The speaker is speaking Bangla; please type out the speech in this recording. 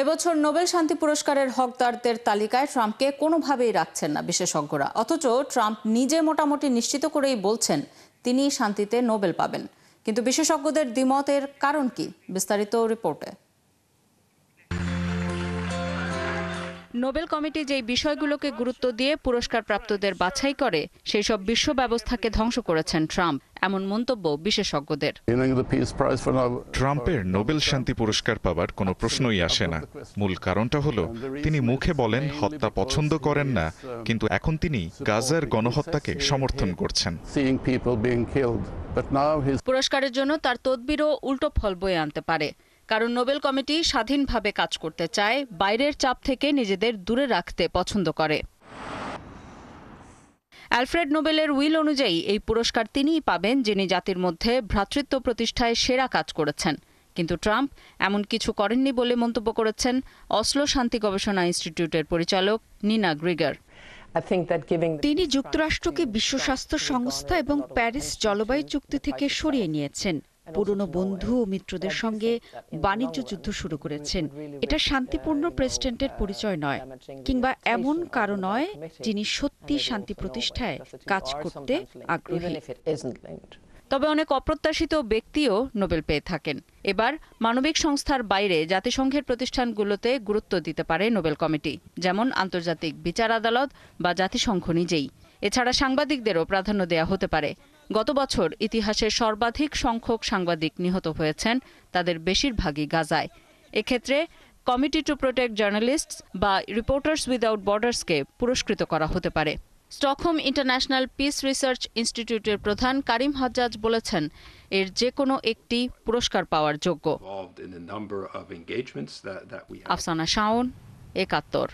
এবছর নোবেল শান্তি পুরস্কারের হকদারদের তালিকায় ট্রাম্পকে কোনোভাবেই রাখছেন না বিশেষজ্ঞরা। অথচ ট্রাম্প নিজে মোটামুটি নিশ্চিত করেই বলছেন তিনি শান্তিতে নোবেল পাবেন। কিন্তু বিশেষজ্ঞদের দ্বিমতের কারণ কি? বিস্তারিত রিপোর্টে। নোবেল কমিটি যেই বিষয়গুলোকে গুরুত্ব দিয়ে পুরস্কার প্রাপ্তদের বাছাই করে সেই সব বিশ্ব ব্যবস্থাকে ধ্বংস করেছেন ট্রাম্প, এমন মন্তব্য বিশেষজ্ঞদের। ট্রাম্পের নোবেল শান্তি পুরস্কার পাবার কোনো প্রশ্নই আসে না। মূল কারণটা হলো তিনি মুখে বলেন হত্যা পছন্দ করেন না, কিন্তু এখন তিনি গাজার গণহত্যাকে সমর্থন করছেন। পুরস্কারের জন্য তার তদবিরও উল্টো ফল বয়ে আনতে পারে, কারণ নোবেল কমিটি স্বাধীনভাবে কাজ করতে চায়, বাইরের চাপ থেকে নিজেদের দূরে রাখতে পছন্দ করে। অ্যালফ্রেড নোবেলের উইল অনুযায়ী এই পুরস্কার তিনিই পাবেন যিনি জাতির মধ্যে ভ্রাতৃত্ব প্রতিষ্ঠায় সেরা কাজ করেছেন। কিন্তু ট্রাম্প এমন কিছু করেননি বলে মন্তব্য করেছেন অসলো শান্তি গবেষণা ইনস্টিটিউটের পরিচালক নিনা গ্রিগার। তিনি যুক্তরাষ্ট্রকে বিশ্ব স্বাস্থ্য সংস্থা এবং প্যারিস জলবায়ু চুক্তি থেকে সরিয়ে নিয়েছেন, পুরনো বন্ধু ও মিত্রদের সঙ্গে বাণিজ্য যুদ্ধ শুরু করেছেন। এটা শান্তিপূর্ণ প্রেসিডেন্টের পরিচয় নয়, কিংবা এমন কারো নয় যিনি সত্যি শান্তি প্রতিষ্ঠায় কাজ করতে আগ্রহী। তবে অনেক অপ্রত্যাশিত ব্যক্তিও নোবেল পেয়ে থাকেন। এবার মানবিক সংস্থার বাইরে জাতিসংঘের প্রতিষ্ঠানগুলোতে গুরুত্ব দিতে পারে নোবেল কমিটি, যেমন আন্তর্জাতিক বিচার আদালত বা জাতিসংঘ নিজেই। এছাড়া সাংবাদিকদেরও প্রাধান্য দেয়া হতে পারে। গত বছর ইতিহাসের সর্বাধিক সংখ্যক সাংবাদিক নিহত হয়েছেন, তাদের বেশিরভাগই গাজায়। এক্ষেত্রে কমিটি টু প্রোটেক্ট জার্নালিস্টস বা রিপোর্টার্স উইদাউট বর্ডার্সকে পুরস্কৃত করা হতে পারে। স্টকহোম ইন্টারন্যাশনাল পিস রিসার্চ ইনস্টিটিউটের প্রধান কারিম হাজ্জাজ বলেছেন, এর যে কোনো একটি পুরস্কার পাওয়ার যোগ্য। আফসানা শাওন, ৭১।